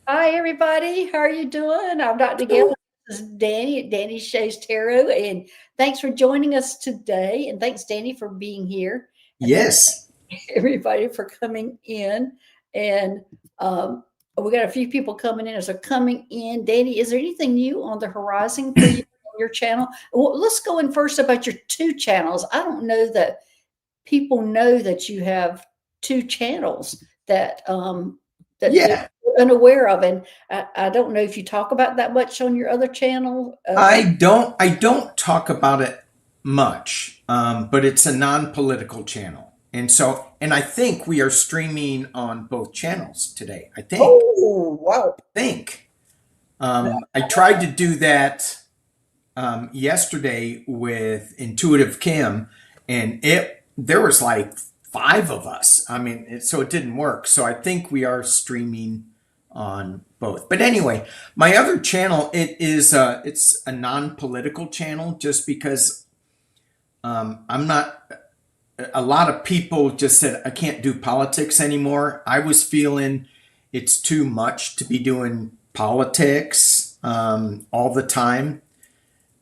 Hi, everybody. How are you doing? I'm Dr. Gail. This is Danny at Danny Shay's Tarot. And thanks for joining us today. And thanks, Danny, for being here. And thanks, Yes. everybody, for coming in. And we got a few people coming in. As they're coming in, Danny, is there anything new on the horizon for you on your channel? Well, let's go in first about your two channels. I don't know that people know that you have two channels that they're Yeah. unaware of, and I don't know if you talk about that much on your other channel. I don't talk about it much, but it's a non-political channel. And I think we are streaming on both channels today. I think. Oh, wow. Think. I tried to do that yesterday with Intuitive Kim, and it there was like five of us. I mean, so it didn't work. So I think we are streaming on both. But anyway, my other channel it's a non-political channel just because I'm not. A lot of people just said I can't do politics anymore. I was feeling it's too much to be doing politics all the time.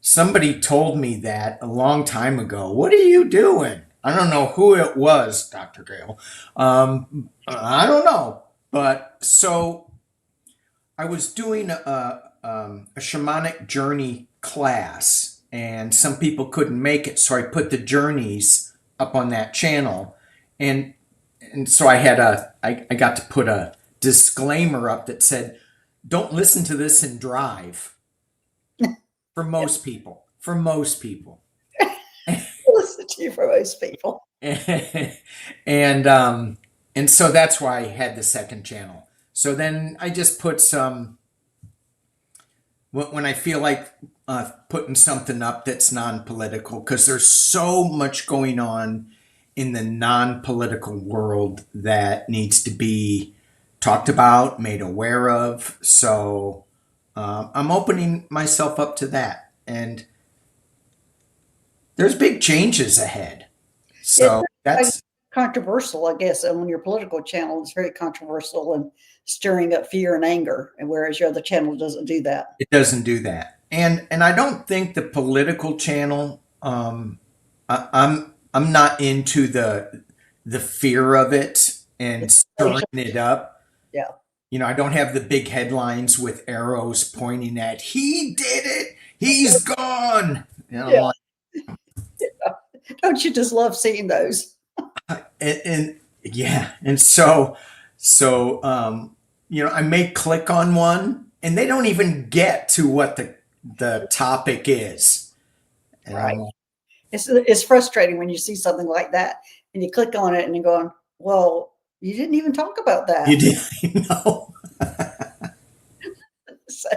Somebody told me that a long time ago. What are you doing? I don't know who it was, Dr. Gale. I don't know. But so I was doing a shamanic journey class, and some people couldn't make it. So I put the journeys up on that channel. And, and so I got to put a disclaimer up that said, don't listen to this and drive for most people. For most people. Listen to you for most people. and and so that's why I had the second channel. So then I just put some when I feel like putting something up that's non-political, because there's so much going on in the non-political world that needs to be talked about, made aware of. So I'm opening myself up to that, and there's big changes ahead. It's So like that's controversial, I guess. On your political channel, it's very controversial and stirring up fear and anger, and whereas your other channel doesn't do that. it doesn't do that. And I don't think the political channel. I'm not into the fear of it and stirring it up. Yeah. You know, I don't have the big headlines with arrows pointing at he did it, he's gone. And I'm Yeah. like, Don't you just love seeing those? and yeah, and so I may click on one, and they don't even get to what the topic is, and Right. I'm like, It's frustrating when you see something like that and you click on it and you're going, well, you didn't even talk about you that. did, know. So,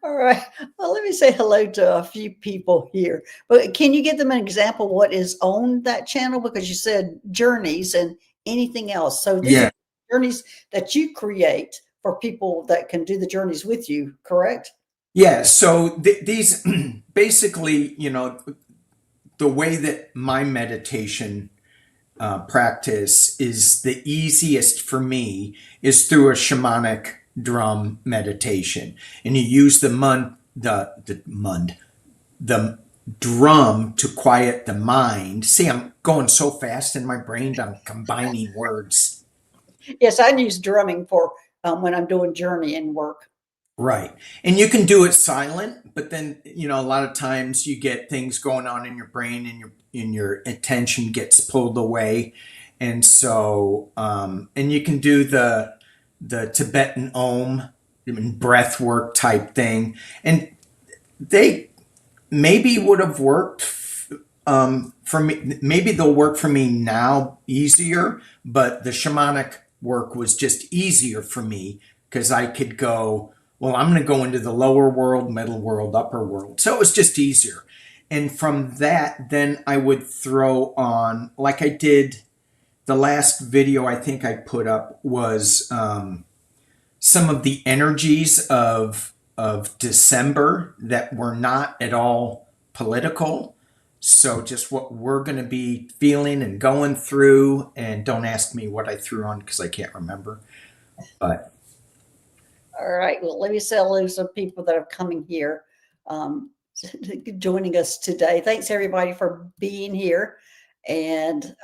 all right. Well, let me say hello to a few people here. But can you give them an example what is on that channel? Because you said journeys and anything else. So these are Yeah. journeys that you create for people that can do the journeys with you, correct? Yeah, so these basically, the way that my meditation practice is the easiest for me is through a shamanic drum meditation, and you use the drum to quiet the mind. See, I'm going so fast in my brain, I'm combining words. Yes, I use drumming for when I'm doing journeying work. Right. And you can do it silent, but then, a lot of times you get things going on in your brain, and your attention gets pulled away. And so and you can do the Tibetan Om, breath work type thing. And they maybe would have worked for me. Maybe they'll work for me now easier, but the shamanic work was just easier for me because I could go, well, I'm going to go into the lower world, middle world, upper world. So it was just easier. And from that, then I would throw on, like I did the last video I think I put up was some of the energies of December that were not at all political. So just what we're going to be feeling and going through, and don't ask me what I threw on because I can't remember. But All right. Well, let me say hello to some people that are coming here, um, joining us today. Thanks everybody for being here. And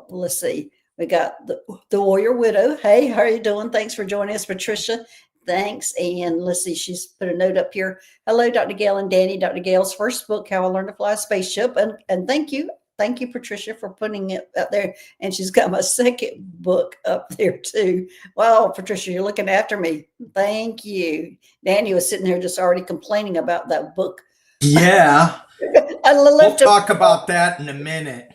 let's see, we got the Warrior Widow. Hey, how are you doing? Thanks for joining us, Patricia. Thanks. And let's see, she's put a note up here. Hello, Dr. Gail and Danny. Dr. Gail's first book, How I Learned to Fly a Spaceship. And thank you. Thank you, Patricia, for putting it up there. And she's got my second book up there too. Wow, Patricia, you're looking after me. Thank you. Danny was sitting there just already complaining about that book. Yeah. I We'll left him, talk about that in a minute.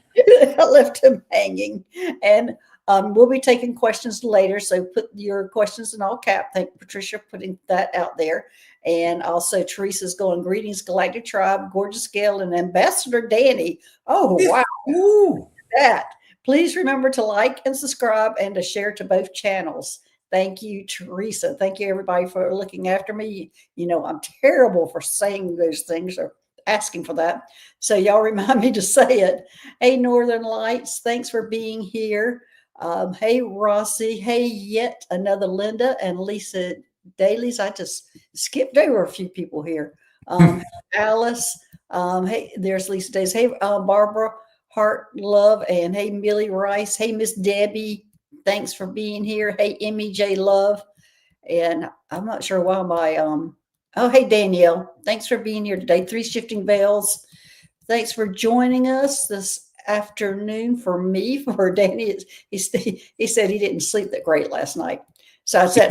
I left him hanging. And we'll be taking questions later. So put your questions in all cap. Thank Patricia for putting that out there. And also Teresa's going, greetings, Galactic Tribe, Gorgeous Gail, and Ambassador Danny. Oh, wow. Ooh. That. Please remember to like and subscribe and to share to both channels. Thank you, Teresa. Thank you, everybody, for looking after me. You know, I'm terrible for saying those things or asking for that. So y'all remind me to say it. Hey, Northern Lights, thanks for being here. Hey, Rossi. Hey, yet another Linda and Lisa Dailies. I just skipped over a few people here. Alice. Hey, there's Lisa Days. Hey, Barbara Hart Love. And hey, Millie Rice. Hey, Miss Debbie. Thanks for being here. Hey, Emmy J Love. And I'm not sure why my oh, hey, Danielle. Thanks for being here today. Three Shifting Veils. Thanks for joining us this afternoon. For me, for Danny, he said he didn't sleep that great last night. So I said,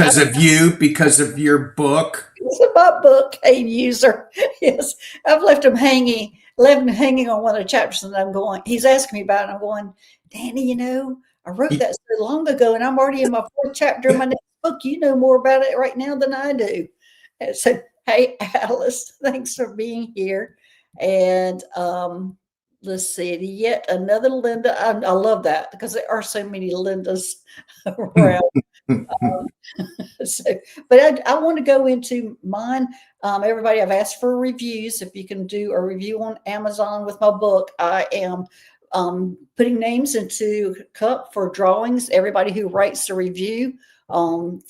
because of your book. It's my book, Hey User. Yes, I've left him hanging on one of the chapters, and I'm going. He's asking me about it. And I'm going, Danny. You know, I wrote that so long ago, and I'm already in my fourth chapter of my next book. You know more about it right now than I do. And so, hey, Alice, thanks for being here. And let's see, yet another Linda. I love that because there are so many Lindas around. So, but I want to go into mine. Everybody, I've asked for reviews. If you can do a review on Amazon with my book, I am putting names into cup for drawings. Everybody who writes the review on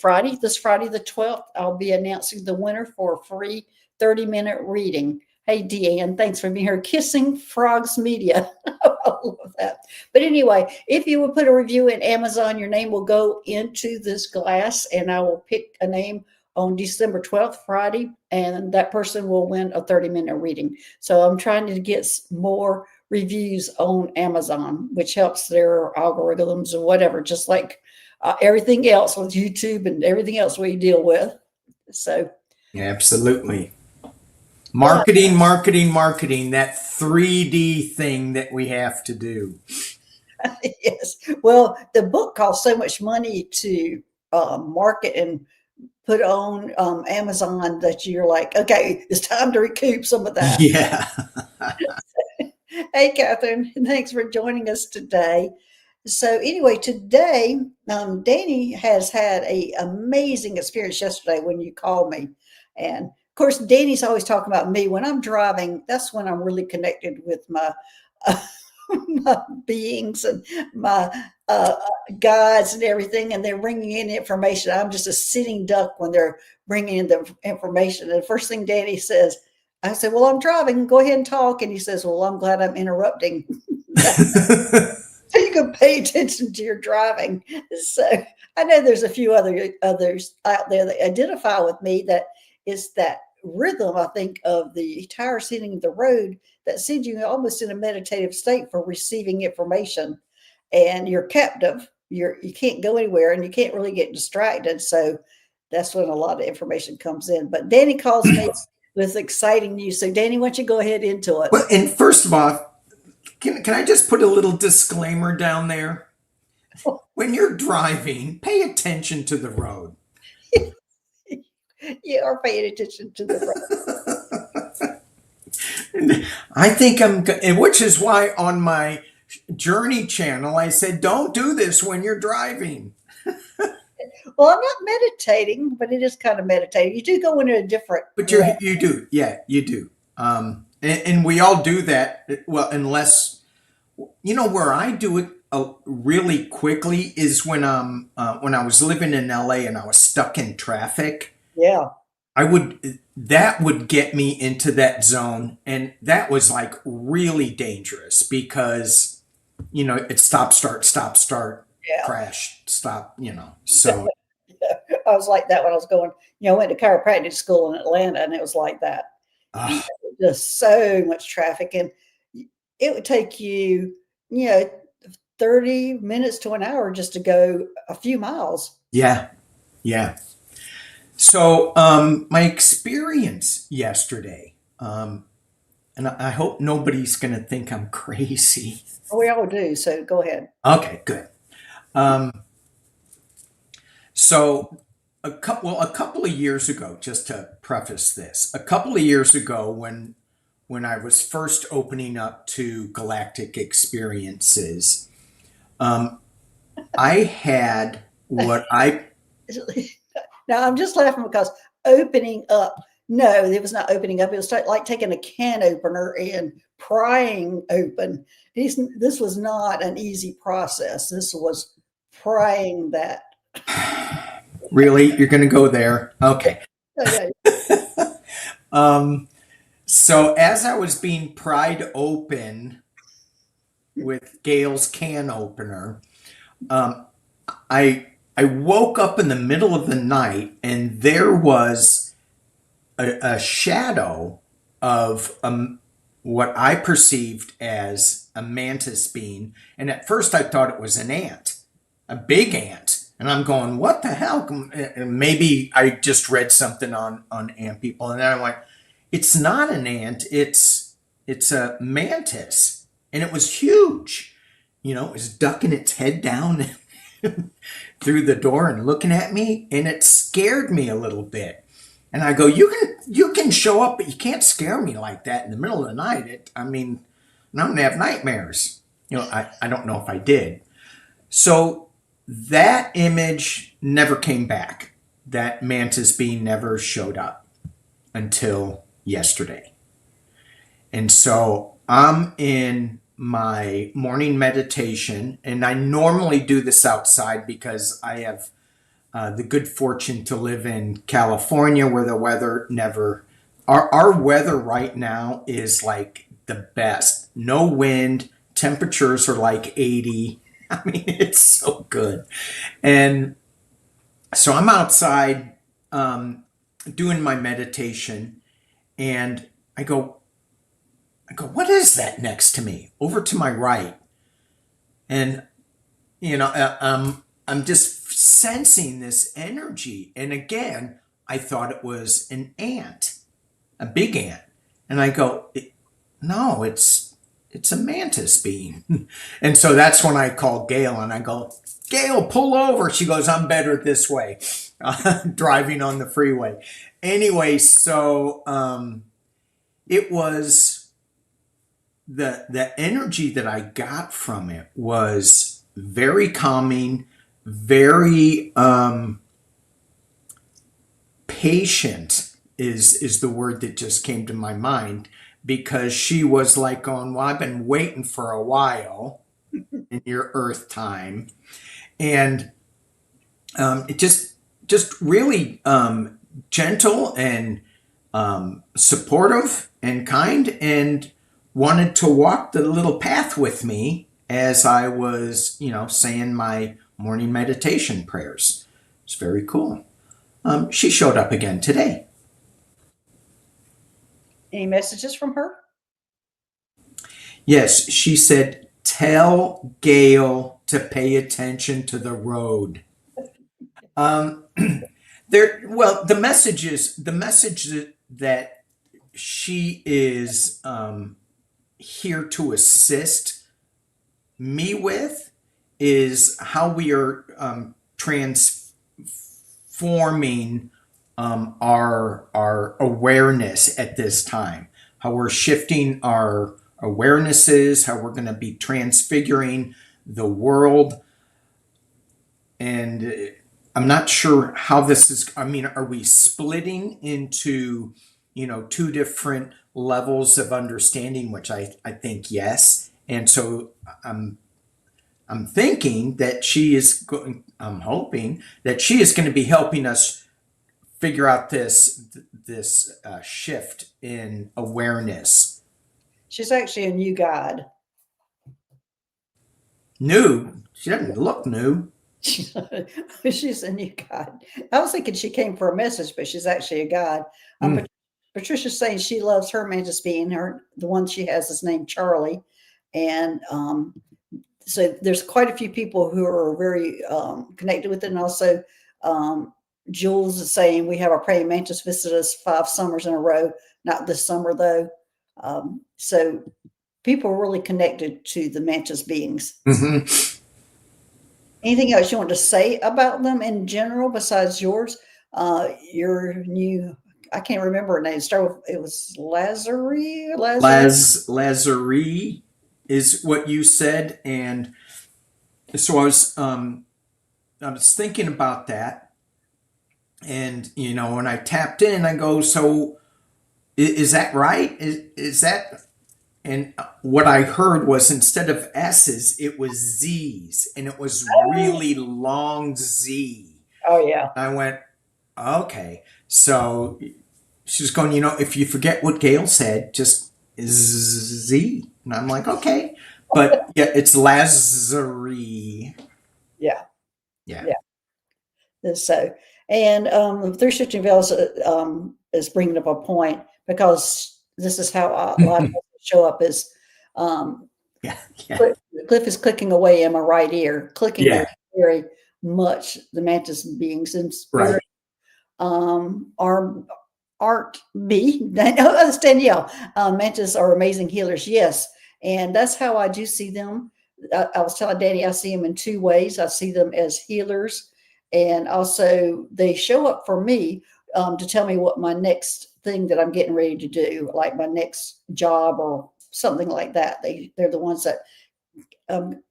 this Friday the 12th, I'll be announcing the winner for a free 30-minute reading. Hey, Deanne, thanks for being here. Kissing Frogs Media. I love that. But anyway, if you would put a review in Amazon, your name will go into this glass, and I will pick a name on December 12th, Friday, and that person will win a 30-minute reading. So I'm trying to get more reviews on Amazon, which helps their algorithms or whatever, just like everything else with YouTube and everything else we deal with. So absolutely. Marketing, that 3D thing that we have to do. Yes. Well, the book costs so much money to market and put on Amazon that you're like, okay, it's time to recoup some of that. Yeah. Hey, Catherine, thanks for joining us today. So anyway, today, Danny has had an amazing experience yesterday when you called me. And of course, Danny's always talking about me. When I'm driving, that's when I'm really connected with my my beings and my guides and everything, and they're bringing in information. I'm just a sitting duck when they're bringing in the information. And the first thing Danny says, I said, well, I'm driving. Go ahead and talk. And he says, well, I'm glad I'm interrupting. So you can pay attention to your driving. So I know there's a few others out there that identify with me. That is that rhythm, I think, of the tires hitting the road that sends you almost in a meditative state for receiving information. And you're captive. You can't go anywhere, and you can't really get distracted. So that's when a lot of information comes in. But Danny calls me with exciting news. So Danny, why don't you go ahead into it? Well, and first of all, can I just put a little disclaimer down there? When you're driving, pay attention to the road. You are paying attention to the road. I think which is why on my journey channel, I said, don't do this when you're driving. Well, I'm not meditating, but it is kind of meditating. You do go into a different. But you do. Yeah, you do. And we all do that. Well, unless, where I do it really quickly is when I was living in LA and I was stuck in traffic. Yeah. That would get me into that zone. And that was like really dangerous because, it's stop, start, Yeah. crash, stop, so, I was like that when I was going, I went to chiropractic school in Atlanta and it was like that. uh, Just so much traffic. And it would take you, you know, 30 minutes to an hour just to go a few miles. yeah, yeah. So, my experience yesterday, and I hope nobody's going to think I'm crazy. We all do. So go ahead. Okay, good. Um, so a couple of years ago, just to preface this, a couple of years ago when I was first opening up to Galactic experiences, um, I had what I Now I'm just laughing because opening up, no, it was not opening up. It was like taking a can opener and prying open. This was not an easy process. This was prying that. really, you're going to go there. Okay. Okay. Um, so as I was being pried open with Gail's can opener, um, I woke up in the middle of the night and there was a shadow of what I perceived as a mantis being, and at first I thought it was an ant, a big ant, and I'm going, "What the hell?" And maybe I just read something on ant people, and then I went, "It's not an ant. It's a mantis, and it was huge. It was ducking its head down." Through the door and looking at me, and it scared me a little bit. And I go, you can show up, but you can't scare me like that in the middle of the night. I'm gonna have nightmares. I don't know if I did. So that image never came back. That mantis being never showed up until yesterday. And so I'm in my morning meditation, and I normally do this outside because I have the good fortune to live in California where the weather never, our weather right now is like the best. No wind, temperatures are like 80. I mean, it's so good. And so I'm outside doing my meditation, and I go, what is that next to me? Over to my right. And, I'm just sensing this energy. And again, I thought it was an ant, a big ant. And I go, no, it's a mantis being. And so that's when I call Gail and I go, Gail, pull over. She goes, I'm better this way, driving on the freeway. Anyway, so it was the energy that I got from it was very calming, very patient is the word that just came to my mind, because she was like going, well, I've been waiting for a while in your earth time. And it just really gentle and supportive and kind, and wanted to walk the little path with me as I was, saying my morning meditation prayers. It's very cool. She showed up again today. Any messages from her? Yes, she said, tell Gail to pay attention to the road. Um, the message that she is here to assist me with is how we are transforming our awareness at this time, how we're shifting our awarenesses, how we're going to be transfiguring the world. And I'm not sure how this is. I mean, are we splitting into, two different levels of understanding, which I think yes. And so I'm thinking that she is going, I'm hoping that she is going to be helping us figure out this shift in awareness. She's actually a new guide. New? She doesn't look new. She's a new guide. I was thinking she came for a message, but she's actually a guide. Mm. Patricia's saying she loves her mantis being the one she has is named Charlie, and so there's quite a few people who are very connected with it. And also, Jules is saying we have our praying mantis visit us 5 summers in a row. Not this summer though. So people are really connected to the mantis beings. Mm-hmm. Anything else you want to say about them in general besides yours? Your new, I can't remember her name. It was Lazaree. Lazaree is what you said, and so I was thinking about that, and when I tapped in, I go, so is that right? Is that? And what I heard was instead of S's, it was Z's, and it was really long Z. Oh yeah. I went, okay. So she's going, if you forget what Gail said, just Z. And I'm like, okay. But yeah, it's Lazaree. Yeah. Yeah. So, and 360 Veils is bringing up a point because this is how a lot of us show up is Yeah. Cliff is clicking away in my right ear, clicking Yeah. very much the mantis beings and spirit aren't me. That's Danielle. Mantis are amazing healers, yes, and that's how I do see them. I was telling Danny I see them in 2 ways. I see them as healers, and also they show up for me to tell me what my next thing that I'm getting ready to do, like my next job or something like that. They're the ones that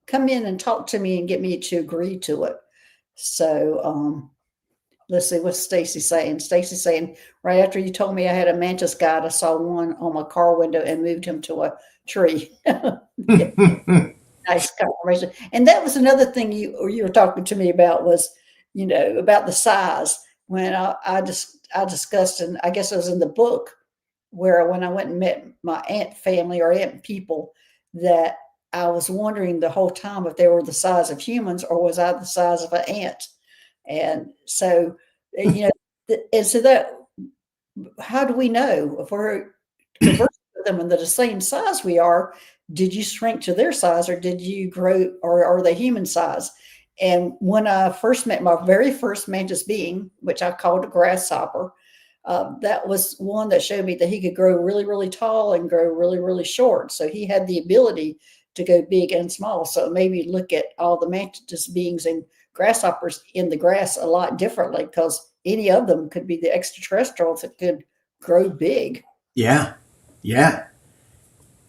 come in and talk to me and get me to agree to it. So let's see what Stacy's saying. Stacy's saying, right after you told me I had a mantis guide, I saw one on my car window and moved him to a tree. Yeah. Nice confirmation. And that was another thing you were talking to me about was, about the size. When I discussed, and I guess it was in the book, where when I went and met my aunt family or aunt people, that I was wondering the whole time if they were the size of humans or was I the size of an ant. And so, and so that, how do we know if we're conversing with them and they're the same size we are? Did you shrink to their size or did you grow, or are they human size? And when I first met my very first mantis being, which I called a grasshopper, that was one that showed me that he could grow really, really tall and grow really, really short. So he had the ability to go big and small. So maybe look at all the mantis beings and grasshoppers in the grass a lot differently, because any of them could be the extraterrestrials that could grow big. Yeah. Yeah.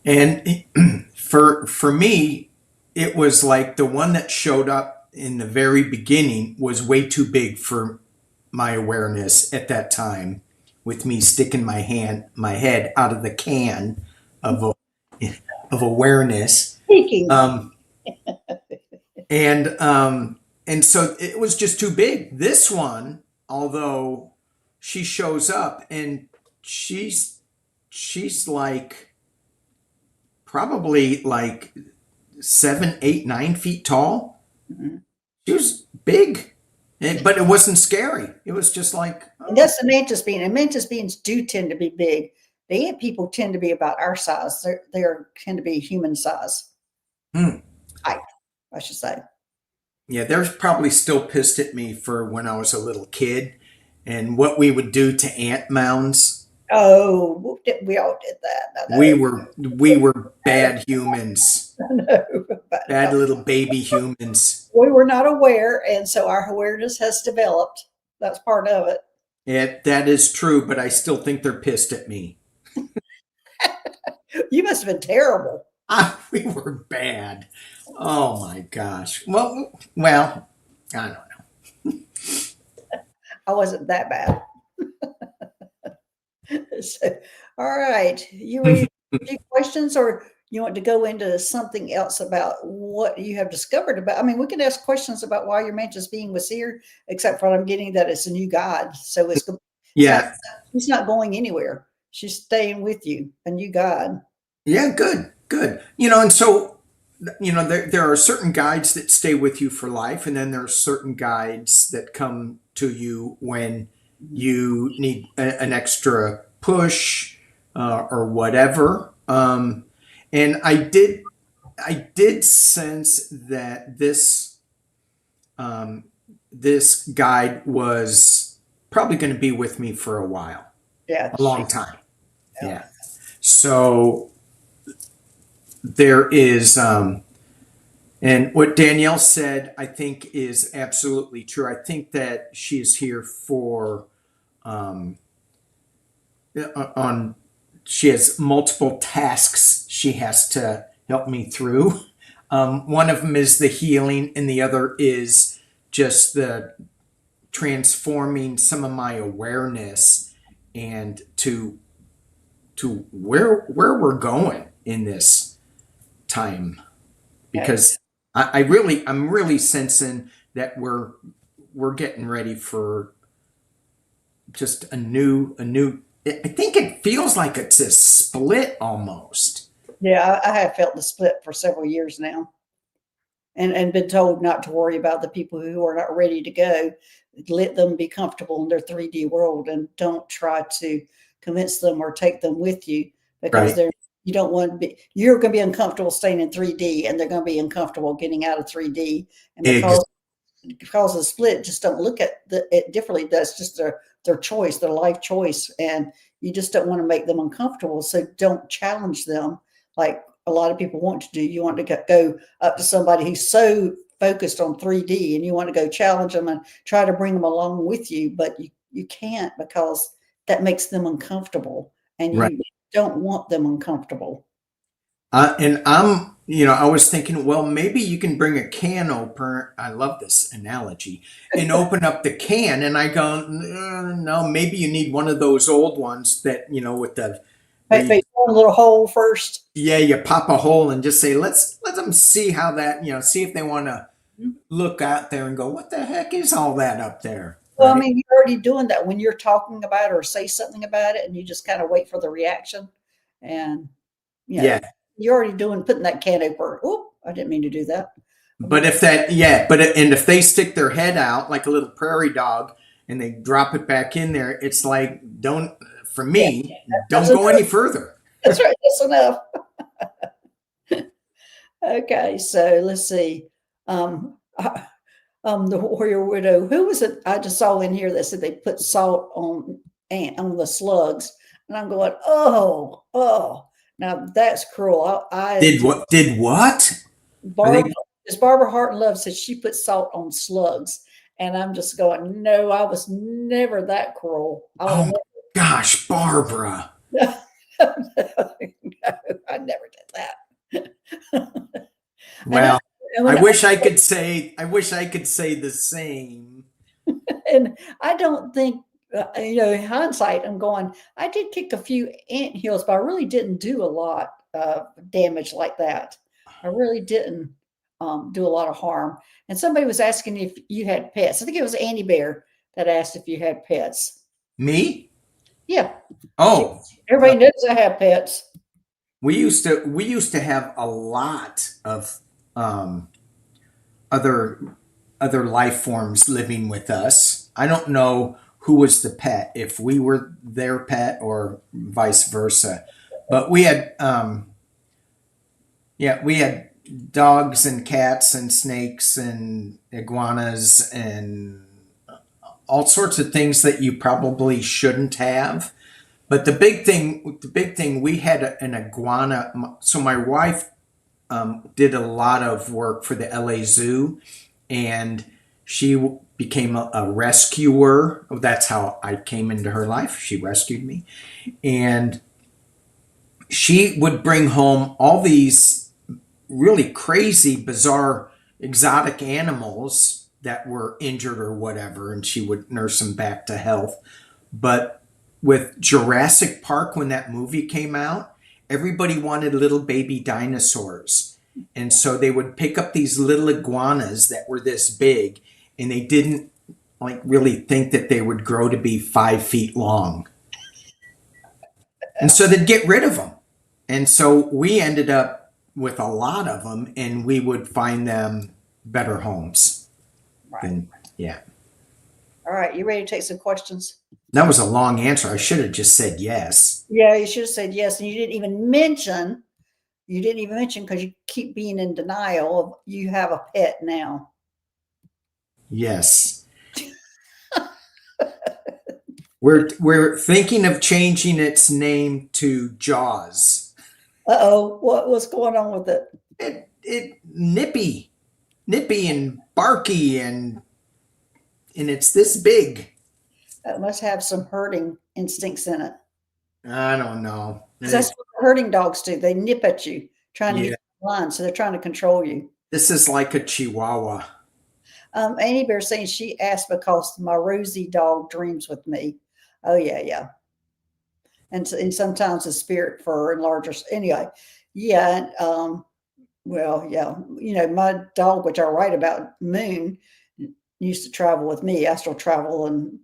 And for me, it was like the one that showed up in the very beginning was way too big for my awareness at that time, with me sticking my head out of the can of awareness. Speaking. And so it was just too big. This one, although she shows up and she's like probably like 7, 8, 9 feet tall. Mm-hmm. She was big, but it wasn't scary. It was just like, oh. And that's the mantis being. And mantis beings do tend to be big. The ant people tend to be about our size. They tend to be human size. Height, I should say. Yeah, they're probably still pissed at me for when I was a little kid and what we would do to ant mounds. Oh, we all did that. We were bad humans. No, bad little baby humans. We were not aware, and so our awareness has developed. That's part of it. Yeah, that is true, but I still think they're pissed at me. You must have been terrible. We were bad. Oh my gosh. Well, I don't know. I wasn't that bad. So, all right. You ready for a few questions, or you want to go into something else about what you have discovered about. I mean, we can ask questions about why your mantis being was here, except for I'm getting that it's a new guide. So it's not, Yeah. it's not going anywhere. She's staying with you, a new guide. Yeah. Good. Good. And so, there are certain guides that stay with you for life, and then there are certain guides that come to you when you need an extra push, or whatever. And I did sense that this guide was probably going to be with me for a while, Yeah, a long time. yeah. Yeah. So there is, and what Danielle said, I think is absolutely true. I think that she is here for, um, on, she has multiple tasks she has to help me through. One of them is the healing, and the other is just the transforming some of my awareness and to where we're going in this time, Okay. because I'm really sensing that we're getting ready for just a new. I think it feels like it's a split almost. Yeah, I have felt the split for several years now, and been told not to worry about the people who are not ready to go. Let them be comfortable in their 3D world, and don't try to convince them or take them with you, because Right. they're you don't want to be you're going to be uncomfortable staying in 3D, and they're going to be uncomfortable getting out of 3D. And Ex- because of the split, just don't look at it differently. That's just their choice, their life choice, and you just don't want to make them uncomfortable. So don't challenge them like a lot of people want to do. You want to go up to somebody who's so focused on 3D, and you want to go challenge them and try to bring them along with you, but you can't, because that makes them uncomfortable, and right. you don't want them uncomfortable. And I was thinking, well, maybe you can bring a can opener. I love this analogy, and open up the can. And I go, no, maybe you need one of those old ones that, with the, where Maybe one little hole first. yeah, you pop a hole and just say, let them see how that, see if they want to look out there and go, what the heck is all that up there? Well, I Right. mean, you're already doing that when you're talking about it or say something about it, and you just kind of wait for the reaction. And, you know, Yeah. you're already putting that can over. Oh, I didn't mean to do that. But if that, yeah, and if they stick their head out like a little prairie dog and they drop it back in there, it's like, for Yeah, me, that's don't go enough. any further. That's right. That's enough. Okay, so let's see. Um, the warrior widow. Who was it? I just saw in here that said they put salt on the slugs, and I'm going, oh, oh. Now that's cruel. Did what? Did what? Are they? Barb, as Barbara Harton-Love said, she put salt on slugs, and I'm just going, no, I was never that cruel. I Oh would my gosh, Barbara. never. No, I never did that. and I, Well, and I when wish I could say. I wish I could say the same. and I don't think, in hindsight, I'm going, I did kick a few ant hills, but I really didn't do a lot of damage like that. I really didn't do a lot of harm. And somebody was asking if you had pets. I think it was Annie Bear that asked if you had pets. Me? Yeah, she, Oh, everybody knows I have pets. we used to have a lot of um, other other life forms living with us. I don't know who was the pet, if we were their pet or vice versa. But we had dogs and cats and snakes and iguanas and all sorts of things that you probably shouldn't have. But the big thing, we had an iguana. So my wife did a lot of work for the LA Zoo, and she became a rescuer. That's how I came into her life. She rescued me, and she would bring home all these really crazy, bizarre, exotic animals that were injured or whatever, and she would nurse them back to health. But with Jurassic Park, when that movie came out, everybody wanted little baby dinosaurs. And so they would pick up these little iguanas that were this big, and they didn't like really think that they would grow to be 5 feet long. And so they'd get rid of them. And so we ended up with a lot of them, and we would find them better homes. Right. And yeah. All right. You ready to take some questions? That was a long answer. I should have just said yes. Yeah, you should have said yes. And you didn't even mention because you keep being in denial of you have a pet now. Yes. We're thinking of changing its name to Jaws. Uh-oh, what's going on with it? It nippy and barky, and it's this big. It must have some herding instincts in it. I don't know. 'Cause that's what herding dogs do. They nip at you, trying to Yeah. get the line, so they're trying to control you. This is like a Chihuahua. Annie Bear saying she asked because my Rosie dog dreams with me. Oh yeah. And sometimes the spirit fur and larger. Anyway, yeah. Well, yeah. My dog, which I write about, Moon, used to travel with me, astral travel, and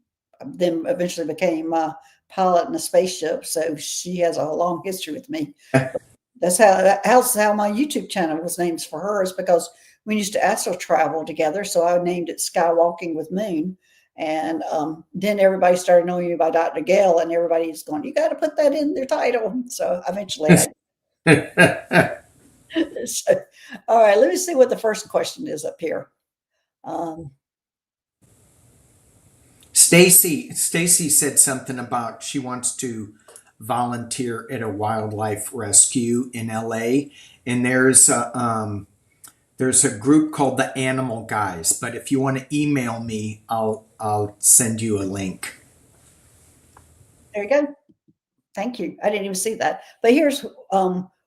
then eventually became my pilot in a spaceship. So she has a long history with me. That's how my YouTube channel was named for her, is because we used to astral travel together. So I named it Skywalking with Moon. And then everybody started knowing me by Dr. Gail, and everybody's going, you got to put that in their title. So eventually so, all right, let me see what the first question is up here. Stacy said something about she wants to volunteer at a wildlife rescue in LA, and there's a group called the Animal Guys. But if you want to email me, I'll send you a link. There you go. Thank you. I didn't even see that. But here's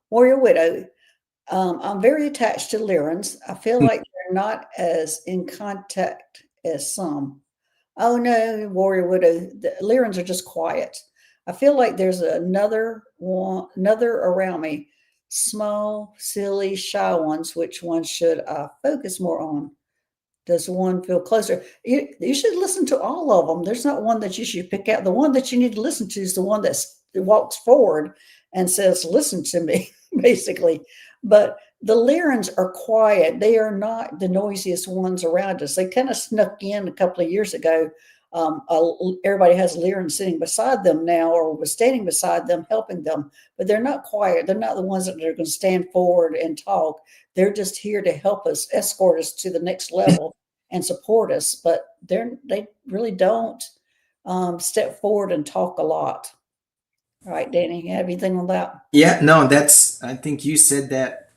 Warrior Widow. I'm very attached to Lyrans. I feel like they're not as in contact as some. Oh no, Warrior Widow. The Lyrans are just quiet. I feel like there's another around me. Small, silly, shy ones. Which one should I focus more on? Does one feel closer? You should listen to all of them. There's not one that you should pick out. The one that you need to listen to is the one that walks forward and says, listen to me, basically. But the Lyrans are quiet. They are not the noisiest ones around us. They kind of snuck in a couple of years ago. Everybody has Lyran sitting beside them now, or was standing beside them, helping them, but they're not quiet. They're not the ones that are going to stand forward and talk. They're just here to help us, escort us to the next level and support us. But they really don't step forward and talk a lot. All right, Danny, you have anything on that? Yeah, no, I think you said that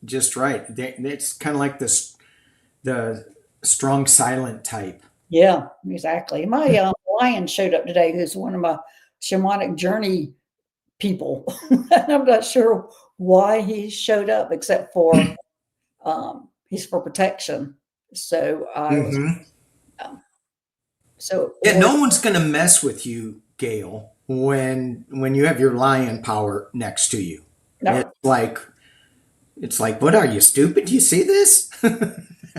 just right. It's kind of like the strong silent type. Yeah, exactly. My lion showed up today, who's one of my shamanic journey people. I'm not sure why he showed up, except for he's for protection. So I was yeah, no one's gonna mess with you, Gail, when you have your lion power next to you. No. It's like, what are you, stupid? Do you see this?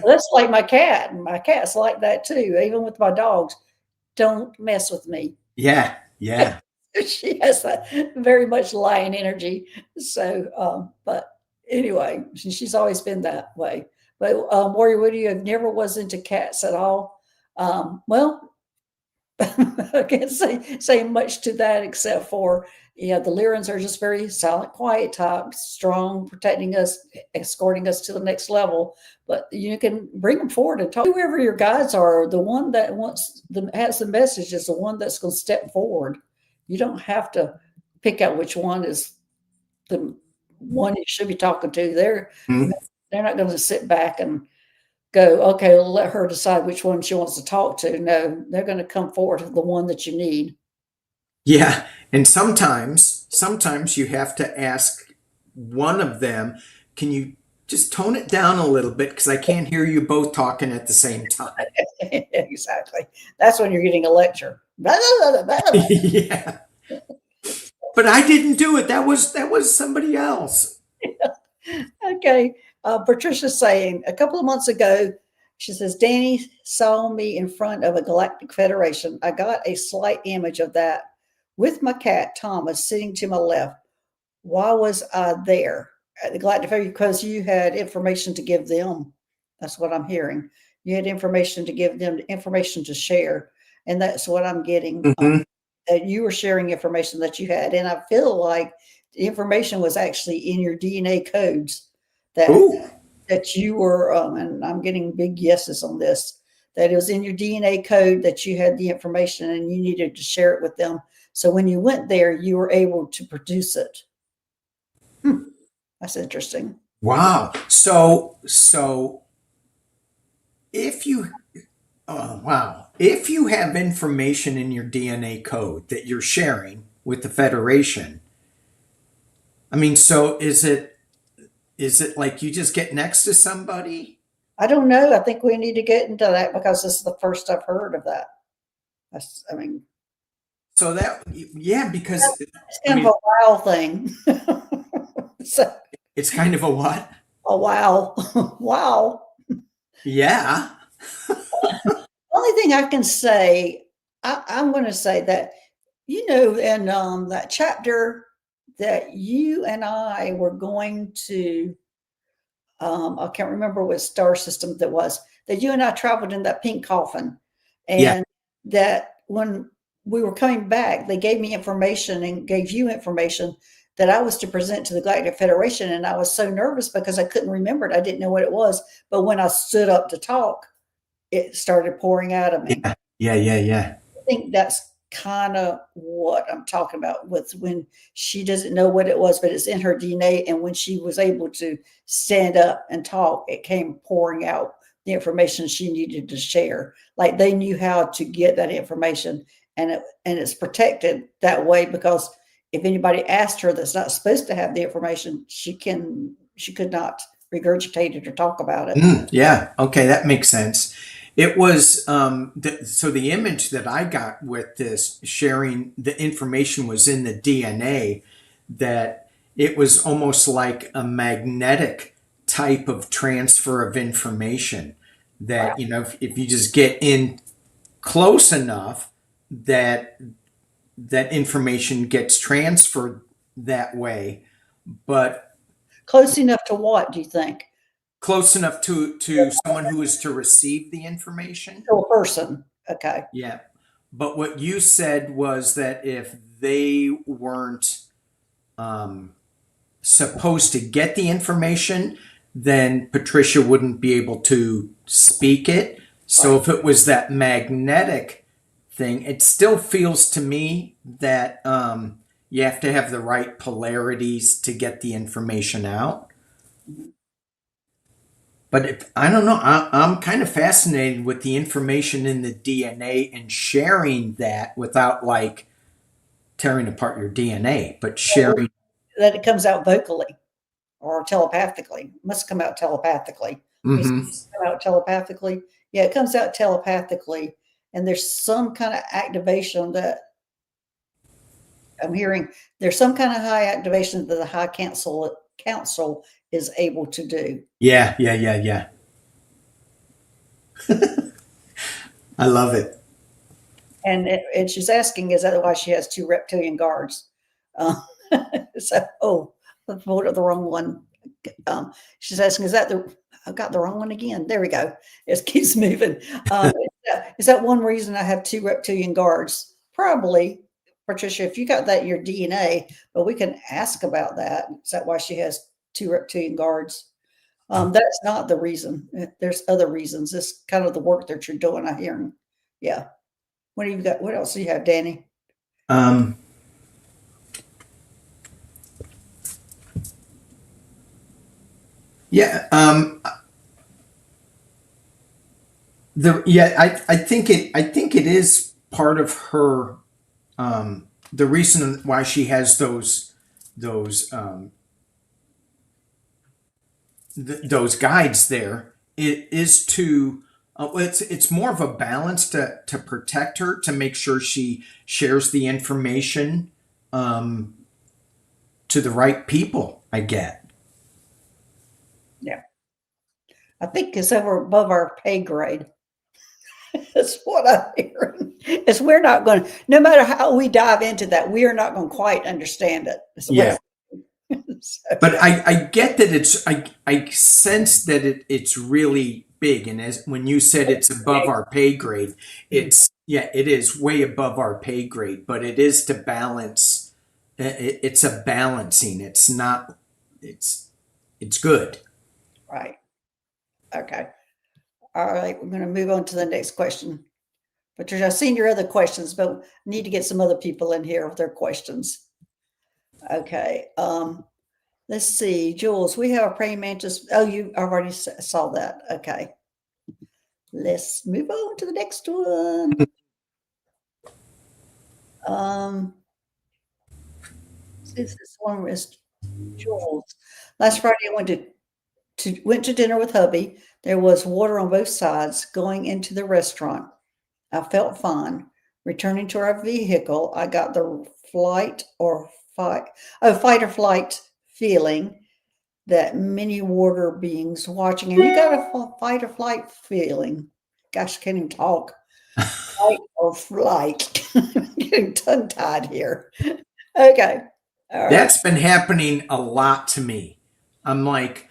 That's like my cat. My cat's like that too, even with my dogs. Don't mess with me. Yeah. She has that very much lion energy. So, but anyway, she's always been that way. But Warrior Woody, I've never was into cats at all. Well, I can't say much to that, except for, the Lyrans are just very silent, quiet types, strong, protecting us, escorting us to the next level. But you can bring them forward and talk. Whoever your guides are, the one that has the message is the one that's going to step forward. You don't have to pick out which one is the one you should be talking to. They're not going to sit back and go, okay, well, let her decide which one she wants to talk to. No, they're going to come forward to the one that you need. Yeah, and sometimes you have to ask one of them, can you just tone it down a little bit, because I can't hear you both talking at the same time. Exactly. That's when you're getting a lecture. Yeah. but I didn't do it. That was somebody else. Okay. Patricia's saying a couple of months ago, she says, Danny saw me in front of a Galactic Federation. I got a slight image of that with my cat, Thomas, sitting to my left. Why was I there at the Galactic Federation? Because you had information to give them. That's what I'm hearing. You had information to give them, information to share. And that's what I'm getting. Hmm. That you were sharing information that you had. And I feel like the information was actually in your DNA codes that Ooh. that you were, and I'm getting big yeses on this, that it was in your DNA code that you had the information and you needed to share it with them. So when you went there, you were able to produce it. That's interesting. Wow. So if you oh wow. If you have information in your DNA code that you're sharing with the Federation, I mean, so is it like you just get next to somebody? I don't know. I think we need to get into that because this is the first I've heard of that. I mean, So that yeah, because it's I kind of mean a wow thing. So, it's kind of a what? a wow. Wow. Yeah. Only thing I can say, I'm going to say that, in that chapter that you and I were going to, I can't remember what star system that was, that you and I traveled in that pink coffin. Yeah. And that when we were coming back, they gave me information and gave you information that I was to present to the Galactic Federation. And I was so nervous because I couldn't remember it. I didn't know what it was. But when I stood up to talk, it started pouring out of me. Yeah. Yeah. Yeah. Yeah. I think that's kind of what I'm talking about with when she doesn't know what it was, but it's in her DNA. And when she was able to stand up and talk, it came pouring out the information she needed to share. Like they knew how to get that information, and it's protected that way because if anybody asked her that's not supposed to have the information, she could not regurgitate it or talk about it. Yeah. Okay, that makes sense. It was so the image that I got with this sharing the information was in the DNA, that it was almost like a magnetic type of transfer of information, that if you just get in close enough, that that information gets transferred that way, but Close enough to what do you think? close enough to someone who is to receive the information. To a person. Okay. Yeah. But what you said was that if they weren't supposed to get the information, then Patricia wouldn't be able to speak it. So if it was that magnetic thing, it still feels to me that you have to have the right polarities to get the information out. But I don't know, I'm kind of fascinated with the information in the DNA and sharing that without like tearing apart your DNA, but sharing. That it comes out vocally or telepathically. It must come out telepathically. Hmm. Come out telepathically. Yeah, it comes out telepathically. And there's some kind of activation that I'm hearing. There's some kind of high activation that the high council is able to do. Yeah, yeah, yeah, yeah. I love it. And she's asking, is that why she has two reptilian guards? Uh, I voted the wrong one. She's asking, I got the wrong one again. There we go. It keeps moving. Is that one reason I have two reptilian guards? Probably, Patricia, if you got that in your DNA, but we can ask about that. Is that why she has two reptilian guards? That's not the reason. There's other reasons. It's kind of the work that you're doing, I hear. Yeah. What do you got? What else do you have, Danny? Um, yeah. I think it is part of her, the reason why she has those those guides there. It is to well, it's more of a balance to protect her, to make sure she shares the information to the right people, I get. Yeah. I think it's above our pay grade. That's what I'm hearing. Is we're not going to, no matter how we dive into that, we are not going to quite understand it. Is the way. Yeah. So, But I get that I sense that it's really big. And as when you said it's above our pay grade, it is way above our pay grade, but it is to balance. It's a balancing. It's not, it's good. right. Okay. All right. We're going to move on to the next question. Patricia, I've seen your other questions, but need to get some other people in here with their questions. Okay. Let's see, Jules, we have a praying mantis. Oh, you already saw that. Okay. Let's move on to the next one. This one is Jules. Last Friday, I went to dinner with hubby. There was water on both sides. Going into the restaurant, I felt fine. Returning to our vehicle, I got the fight or flight feeling that many water beings watching, and you got a fight or flight feeling. Gosh, I can't even talk. Fight or flight. Getting tongue tied here. Okay. All right. That's been happening a lot to me. I'm like,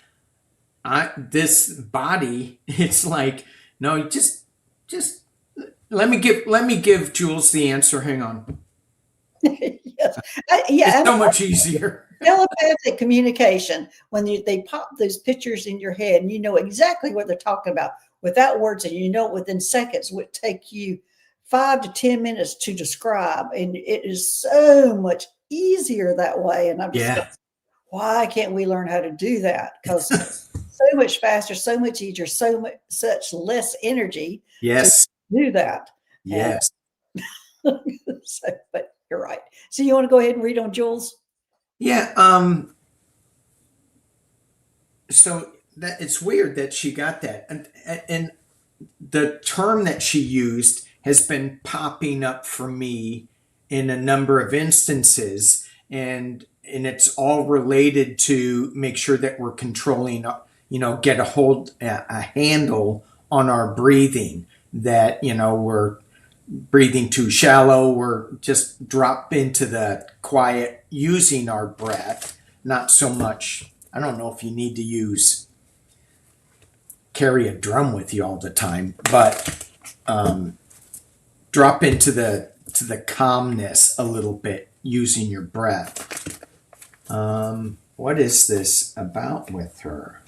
this body, it's like, no, just let me give Jules the answer. Hang on. Yes. It's so much easier. Telepathic communication, when they pop those pictures in your head and you know exactly what they're talking about without words, and you know within seconds would take you 5 to 10 minutes to describe, and it is so much easier that way. And I'm just Yeah. why can't we learn how to do that? Because so much faster, so much easier, such less energy to Yes. do that. Yes. So, but you're right. So you want to go ahead and read on Jules? Yeah. So that it's weird that she got that, and the term that she used has been popping up for me in a number of instances, and it's all related to make sure that we're controlling, get a handle on our breathing, that we're breathing too shallow, we're just drop into the quiet using our breath, not so much. I don't know if you need to carry a drum with you all the time, but drop into the calmness a little bit using your breath. What is this about with her?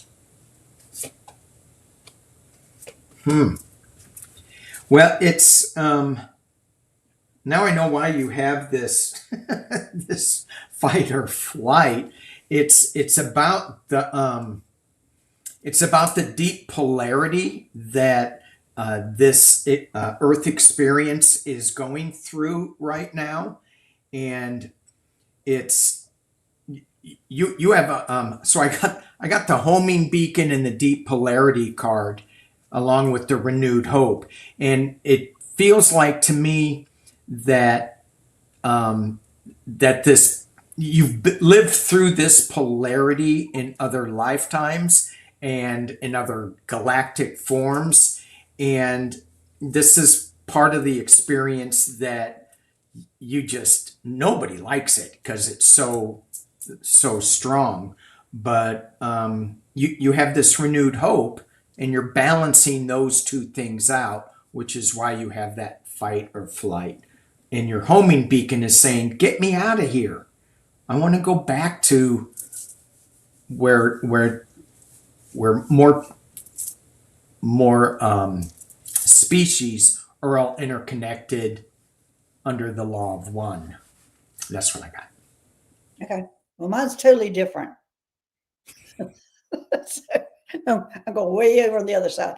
Well, it's now I know why you have this this fight or flight. It's about the deep polarity that this Earth experience is going through right now, and it's you have so I got the homing beacon and the deep polarity card along with the renewed hope, and it feels like to me that that this you've lived through this polarity in other lifetimes and in other galactic forms, and this is part of the experience that nobody likes it because it's so strong, but you have this renewed hope, and you're balancing those two things out, which is why you have that fight or flight. And your homing beacon is saying, "Get me out of here. I want to go back to where more species are all interconnected under the law of one." That's what I got. Okay. Well, mine's totally different. So, I'm going way over on the other side.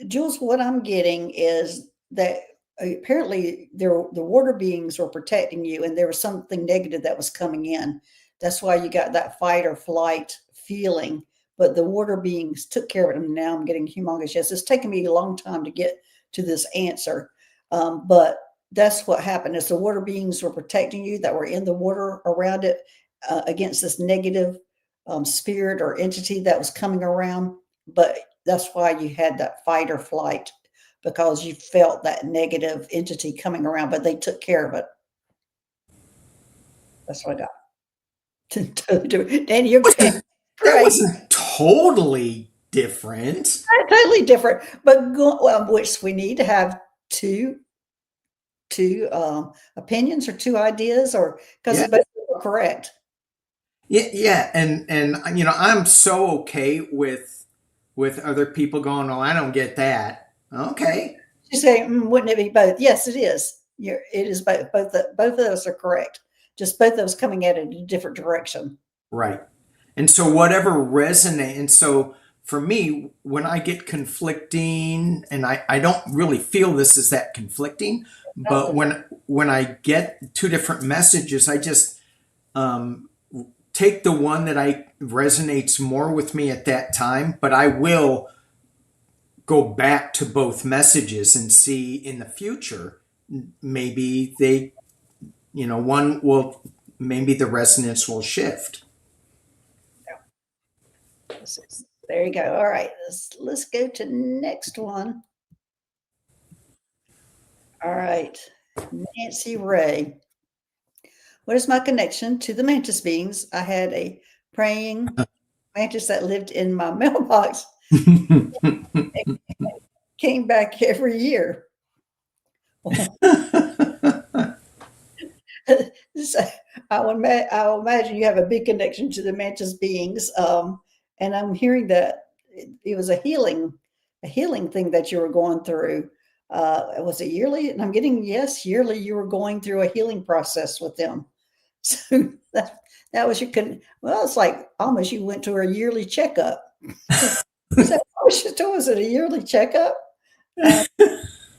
Jules, what I'm getting is that apparently the water beings were protecting you, and there was something negative that was coming in. That's why you got that fight or flight feeling. But the water beings took care of it, and now I'm getting humongous. Yes, it's taken me a long time to get to this answer, but that's what happened is the water beings were protecting you that were in the water around it against this negative spirit or entity that was coming around. But that's why you had that fight or flight because you felt that negative entity coming around, but they took care of it. That's what I got. Danny, you're That great. wasn't totally different. Totally different, but which we need to have two opinions or two ideas, or because Yeah. both are correct. Yeah, and I'm so okay with other people going, "Oh, I don't get that." Okay, You say, wouldn't it be both? Yes, it is. It is both. Both of those are correct. Just both of those coming at it in a different direction. right. And so whatever resonate, and so for me, when I get conflicting, and I don't really feel this is that conflicting, but when I get two different messages, I just um, take the one that I resonates more with me at that time, but I will go back to both messages and see in the future maybe they one will maybe the resonance will shift. There you go. All right, let's go to next one. All right, Nancy Ray. What is my connection to the mantis beings? I had a praying mantis that lived in my mailbox. Came back every year. So I will imagine you have a big connection to the mantis beings, and I'm hearing that it was a healing thing that you were going through. Was it yearly? And I'm getting yes, yearly. You were going through a healing process with them. So that was your well, it's like almost you went to a yearly checkup. So was it a yearly checkup?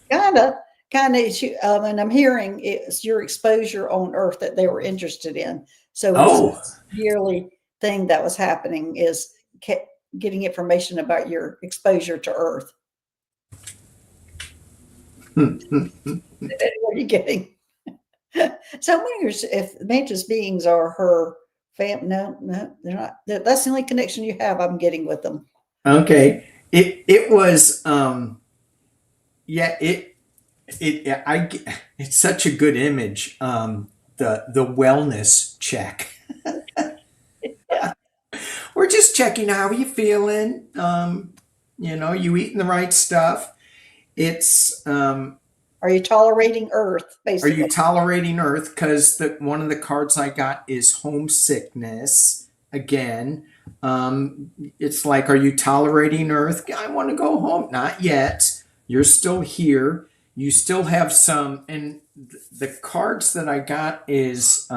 Kind of, and I'm hearing it's your exposure on Earth that they were interested in. So it was Oh, a yearly thing that was happening is getting information about your exposure to Earth. What are you getting? So I'm wondering if mantis beings are her fam. No, they're not. That's the only connection you have. I'm getting with them. okay. It was yeah, it's such a good image. The wellness check. Yeah. We're just checking how you feeling. You eating the right stuff. It's Are you tolerating Earth? are you Basically. tolerating Earth? Because one of the cards I got is homesickness again. It's like, are you tolerating Earth? I want to go home. Not yet. You're still here. You still have some. And the cards that I got is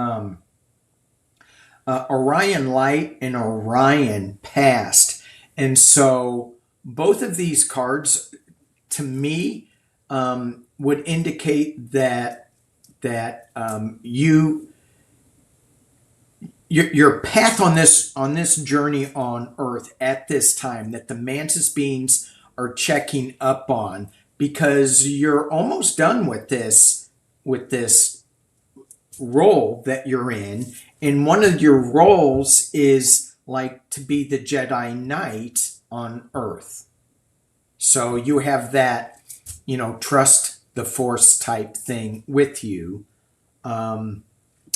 Orion Light and Orion Past. And so both of these cards, to me, would indicate that your path on this journey on Earth at this time that the mantis beings are checking up on, because you're almost done with this role that you're in, and one of your roles is like to be the Jedi Knight on Earth. So you have that, trust the Force type thing with you. And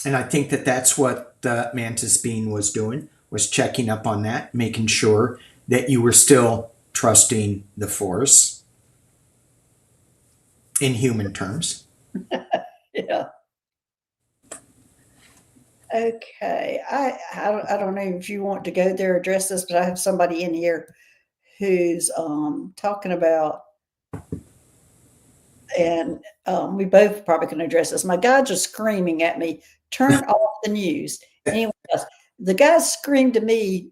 I think that that's what the mantis being was doing, was checking up on that, making sure that you were still trusting the Force in human terms. Yeah. Okay. I don't know if you want to go there address this, but I have somebody in here who's talking about, and we both probably can address this. My guides are screaming at me, turn off the news. Anyone else? The guys screamed to me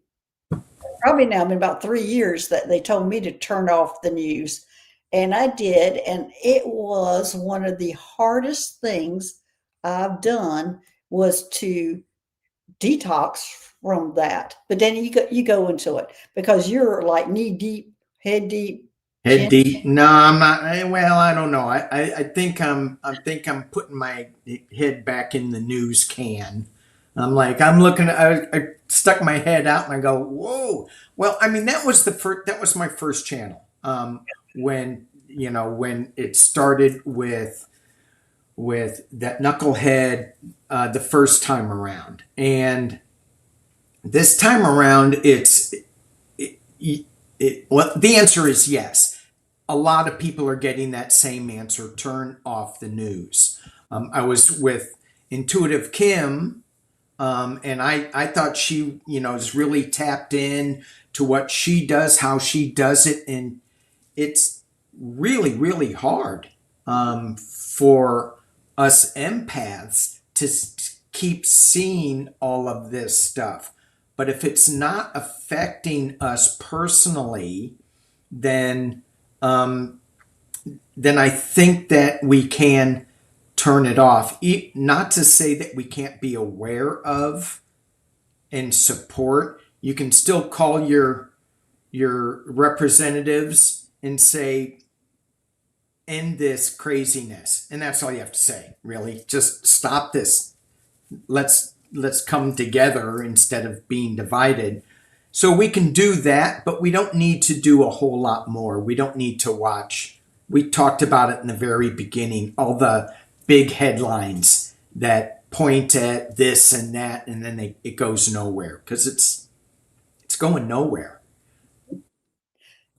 probably now been about 3 years that they told me to turn off the news. And I did, and it was one of the hardest things I've done was to detox from that. But then you go into it because you're like knee deep, head deep, Head deep? No, I'm not. Well, I don't know. I think I'm putting my head back in the news can. I'm looking. I stuck my head out and I go, whoa. Well, I mean, that was the first. That was my first channel. When when it started with that knucklehead the first time around, and this time around, well, the answer is yes. A lot of people are getting that same answer. Turn off the news. I was with Intuitive Kim, and I thought she, is really tapped in to what she does, how she does it, and it's really, really hard for us empaths to keep seeing all of this stuff. But if it's not affecting us personally, then then I think that we can turn it off. Not to say that we can't be aware of and support. You can still call your representatives and say, end this craziness. And that's all you have to say, really. Just stop this. Let's come together instead of being divided. So we can do that, but we don't need to do a whole lot more. We don't need to watch. We talked about it in the very beginning, all the big headlines that point at this and that, and then it goes nowhere because it's going nowhere.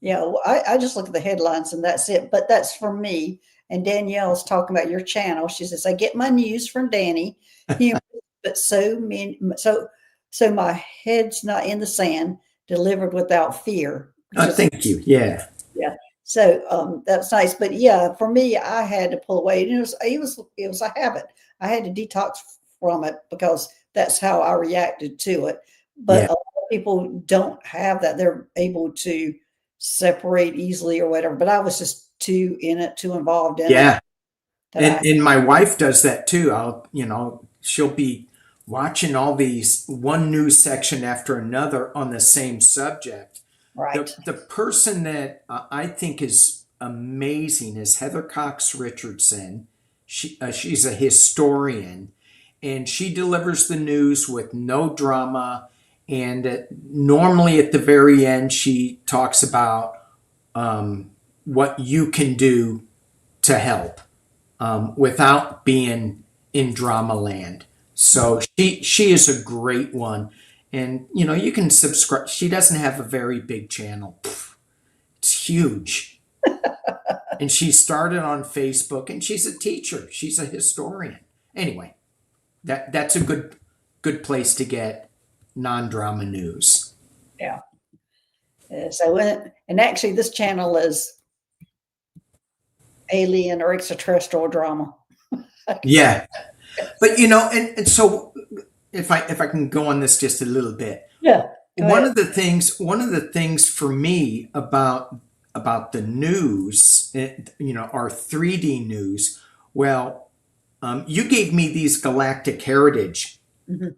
Yeah, well, I just look at the headlines and that's it. But that's for me. And Danielle's talking about your channel. She says, I get my news from Danny, but so my head's not in the sand, delivered without fear. Thank you. Yeah. Yeah. So that's nice. But yeah, for me, I had to pull away. And it was a habit. I had to detox from it because that's how I reacted to it. But Yeah. a lot of people don't have that. They're able to separate easily or whatever. But I was just too involved in it. Yeah. And my wife does that too. She'll be watching all these one news section after another on the same subject. Right. The person that I think is amazing is Heather Cox Richardson. She's a historian, and she delivers the news with no drama. And normally at the very end, she talks about what you can do to help without being in drama land. So she is a great one. And, you can subscribe. She doesn't have a very big channel. It's huge. And she started on Facebook, and she's a teacher. She's a historian. Anyway, that's a good place to get non-drama news. Yeah. So, and actually this channel is alien or extraterrestrial drama. Yeah. But, and so if I can go on this just a little bit. Yeah. One of the things for me about the news, our 3D news, well, you gave me these Galactic Heritage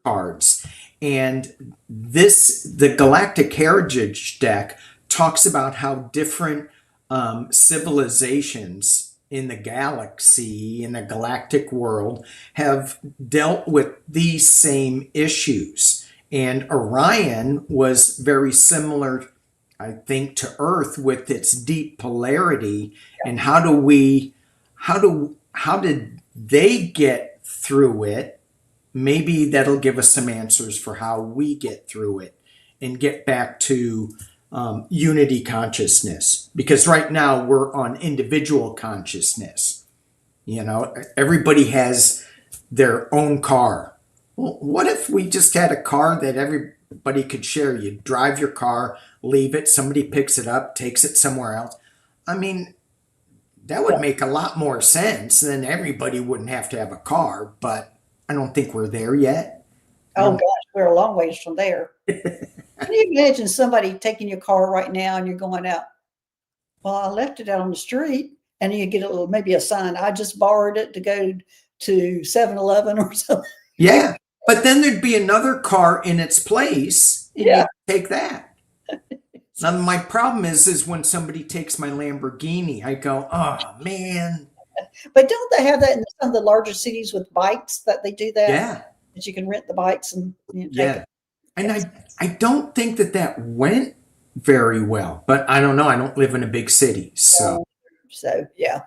cards, and the Galactic Heritage deck talks about how different civilizations in the galaxy, in the galactic world, have dealt with these same issues. And Orion was very similar, I think, to Earth with its deep polarity. And how did they get through it? Maybe that'll give us some answers for how we get through it and get back to unity consciousness. Because right now we're on individual consciousness. Everybody has their own car. Well, what if we just had a car that everybody could share? You drive your car, leave it, somebody picks it up, takes it somewhere else. I mean, that would make a lot more sense. Then everybody wouldn't have to have a car, but I don't think we're there yet. Oh gosh, we're a long ways from there. Can you imagine somebody taking your car right now and you're going out? Well, I left it out on the street, and you get maybe a sign. I just borrowed it to go to 7-Eleven or something. Yeah, but then there'd be another car in its place, and Yeah. you'd take that. Now, my problem is when somebody takes my Lamborghini, I go, oh man, But don't they have that in some of the larger cities with bikes that they do that? yeah, That you can rent the bikes and take it. yeah. And Yes. I don't think that went very well, but I don't know. I don't live in a big city, so So yeah.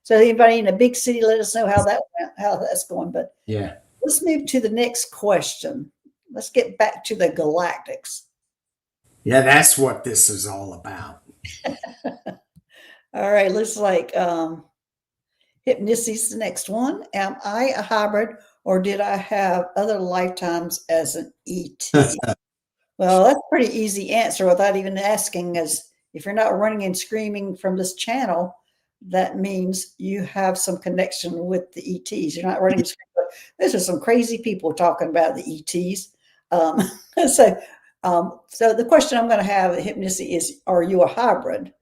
So anybody in a big city, let us know how that went, how that's going. But yeah. let's move to the next question. Let's get back to the Galactics. Yeah, that's what this is all about. All right, looks like Hypnosis, the next one. Am I a hybrid or did I have other lifetimes as an ET? Well, that's a pretty easy answer without even asking, as if you're not running and screaming from this channel, that means you have some connection with the ETs. You're not running and screaming. But This are some crazy people talking about the ETs. Um, so, so the question I'm going to have at Hypnosis is, are you a hybrid?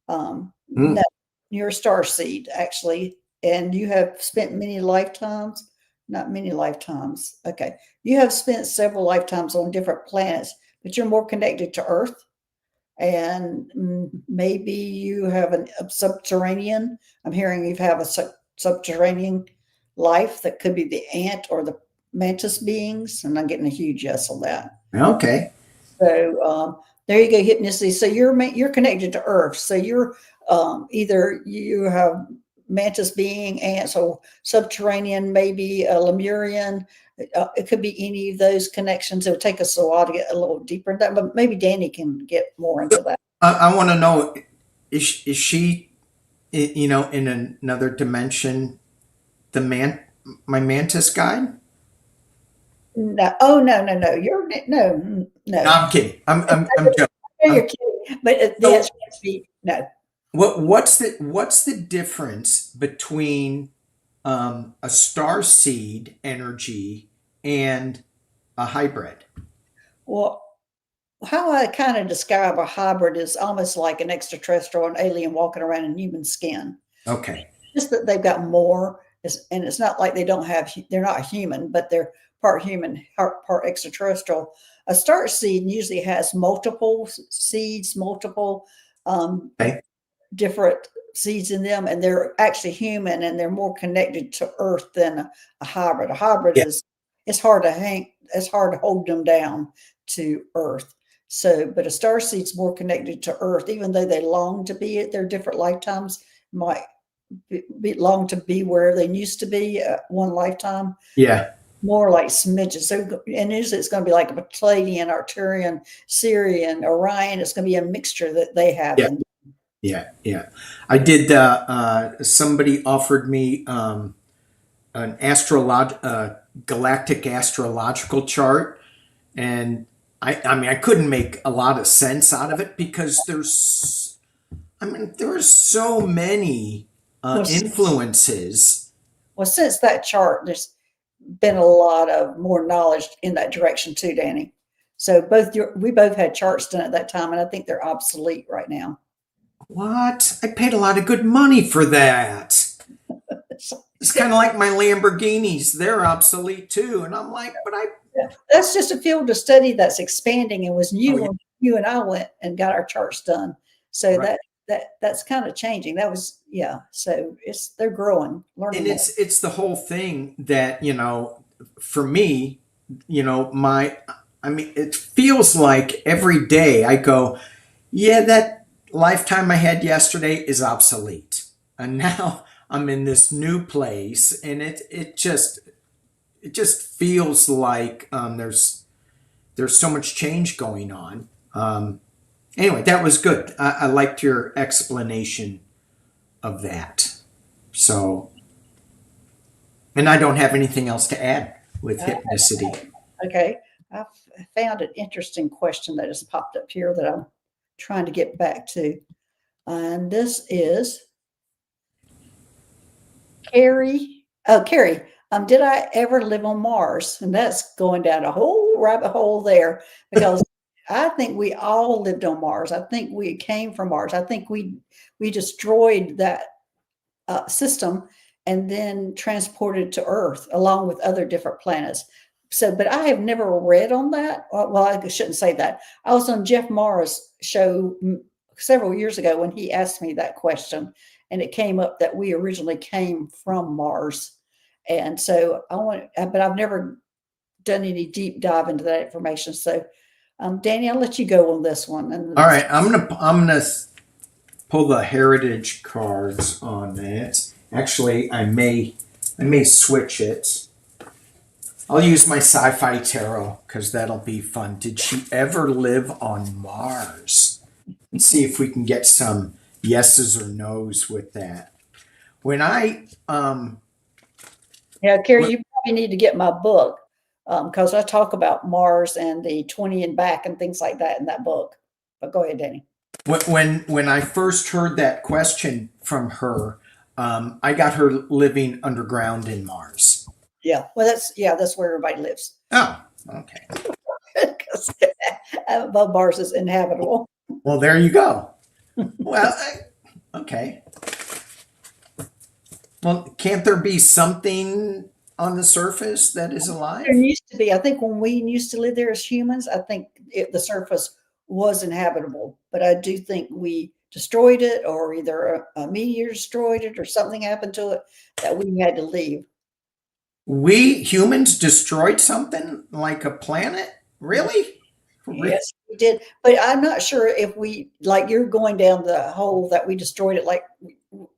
Mm. No, you're a star seed, actually, and you have spent many lifetimes, not many lifetimes. Okay. You have spent several lifetimes on different planets, but you're more connected to Earth. And maybe you have a subterranean. I'm hearing you have a subterranean life that could be the ant or the mantis beings. And I'm getting a huge yes on that. Okay. So there you go, hypnosis. So you're connected to Earth. So you're either you have mantis being, ants, or subterranean, maybe a Lemurian. It could be any of those connections. It would take us a while to get a little deeper into that, but maybe Danny can get more into that. I want to know, is she, in another dimension, my mantis guide? No, oh no, you're no, No, no. I'm kidding. I'm joking. No, you're kidding. But the So answer would be no. what's the difference between a star seed energy and a hybrid? Well, how I kind of describe a hybrid is almost like an extraterrestrial, an alien walking around in human skin. Okay. Just that they've got more, and it's not like they're not human, but they're part human, part extraterrestrial. A star seed usually has multiple seeds, multiple Okay. different seeds in them, and they're actually human, and they're more connected to Earth than a hybrid. A hybrid Yeah. is it's hard to hang, it's hard to hold them down to Earth. So, but a star seed's more connected to Earth, even though they long to be at their different lifetimes, might long to be where they used to be one lifetime, Yeah. more like smidges. So, and usually it's going to be like a Palladian, Arcturian, Syrian, Orion. It's going to be a mixture that they have Yeah. in. Yeah. Yeah. I did. Somebody offered me an galactic astrological chart, and I mean, I couldn't make a lot of sense out of it because there are so many Well, influences. well, since that chart, there's been a lot of more knowledge in that direction too, Danny. So we both had charts done at that time, and I think they're obsolete right now. What? I paid a lot of good money for that. It's kind of like my Lamborghinis. They're obsolete too. And I'm like, but I. That's just a field of study that's expanding and was new Oh, yeah. when you and I went and got our charts done. So Right. that's kind of changing. That was, yeah. So they're growing, learning And more. it's the whole thing that, for me, I mean, it feels like every day I go, yeah, that lifetime I had yesterday is obsolete. And now I'm in this new place, and it just feels like there's so much change going on. Anyway, that was good. I liked your explanation of that. So, and I don't have anything else to add with hypnicity. Okay. I found an interesting question that has popped up here that I'm trying to get back to. And this is Carrie. Oh, Carrie, did I ever live on Mars? And that's going down a whole rabbit hole there because I think we all lived on Mars. I think we came from Mars. I think we destroyed that system and then transported to Earth along with other different planets. but I have never read on that. Well, I shouldn't say that. I was on Jeff Mars' show several years ago when he asked me that question, and it came up that we originally came from Mars. And so but I've never done any deep dive into that information. So, Danny, I'll let you go on this one. And All right, I'm gonna pull the heritage cards on it. Actually, I may switch it. I'll use my sci-fi tarot because that'll be fun. Did she ever live on Mars? Let's see if we can get some yeses or nos with that. When I yeah, Carrie, you probably need to get my book because I talk about Mars and the 20 and back and things like that in that book. But go ahead, Danny. when I first heard that question from her, I got her living underground in Mars. Yeah, well, that's where everybody lives. Oh, okay. Because Mars is inhabitable. Well, there you go. Well, okay. Well, can't there be something on the surface that is alive? There used to be. I think when we used to live there as humans, I think the surface was inhabitable. But I do think we destroyed it, or either a meteor destroyed it, or something happened to it that we had to leave. We humans destroyed something like a planet? Really? Yes, we did. But I'm not sure if we, like you're going down the hole that we destroyed it, like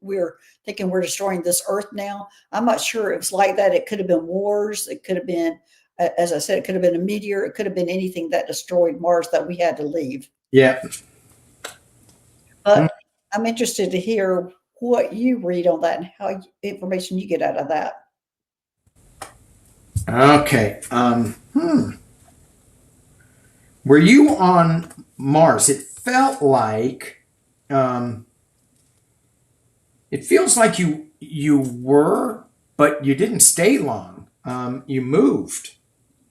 we're thinking we're destroying this earth now. I'm not sure it's like that. It could have been wars. It could have been, as I said, it could have been a meteor. It could have been anything that destroyed Mars that we had to leave. Yeah. But I'm interested to hear what you read on that and how information you get out of that. Okay. Were you on Mars? It felt like it feels like you were, but you didn't stay long. You moved.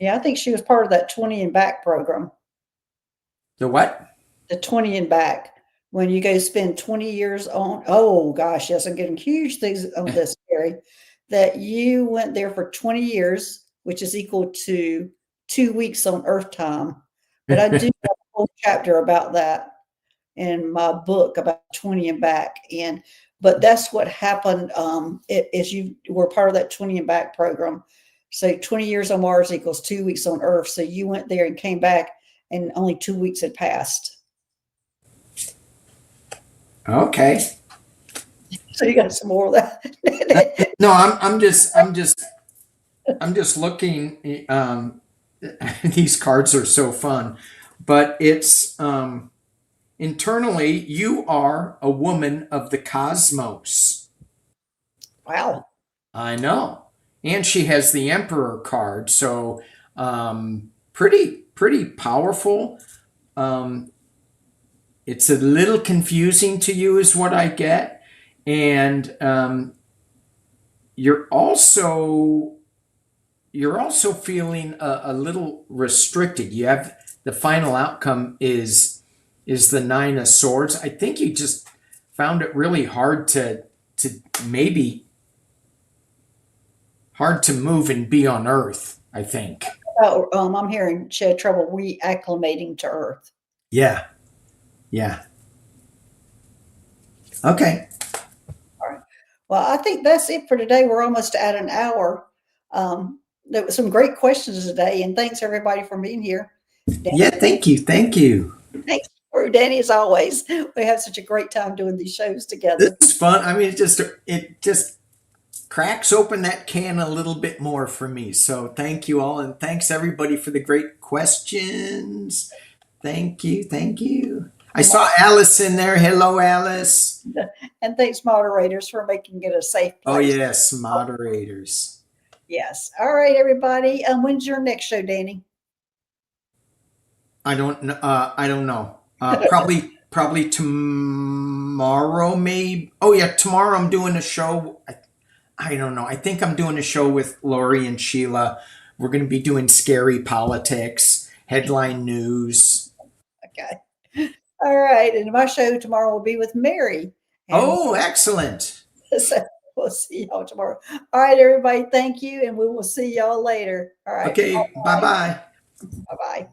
Yeah, I think she was part of that 20 and back program. The what? The 20 and back. When you go spend 20 years on, oh gosh, yes, I'm getting huge things on this, Gary, that you went there for 20 years, which is equal to 2 weeks on Earth time. But I do have a whole chapter about that in my book about 20 and back. But that's what happened is you were part of that 20 and back program. So 20 years on Mars equals 2 weeks on Earth. So you went there and came back and only 2 weeks had passed. Okay. So you got some more of that. No, I'm just looking. These cards are so fun, but it's internally you are a woman of the cosmos. Wow. I know, and she has the Emperor card, so pretty powerful. It's a little confusing to you, is what I get, and you're also feeling a little restricted. You have the final outcome is the Nine of Swords. I think you just found it really hard to move and be on Earth, I think. I'm hearing she had trouble reacclimating to Earth. Yeah. Yeah. Okay. All right. Well, I think that's it for today. We're almost at an hour. There was some great questions today, and thanks everybody for being here. Danny, yeah, thank you. Thanks for Danny, as always. We have such a great time doing these shows together. This is fun. I mean, it just cracks open that can a little bit more for me. So thank you all, and thanks everybody for the great questions. Thank you. I saw Alice in there. Hello, Alice. And thanks, moderators, for making it a safe place. Oh, yes, moderators. Yes. All right, everybody. When's your next show, Danny? I don't know. Probably tomorrow, maybe. Oh, yeah, tomorrow I'm doing a show. I don't know. I think I'm doing a show with Lori and Sheila. We're going to be doing scary politics, headline news. Okay. All right. And my show tomorrow will be with Mary. Oh, excellent. So We'll see y'all tomorrow. All right, everybody. Thank you. And we will see y'all later. All right. Okay, bye bye. Bye bye.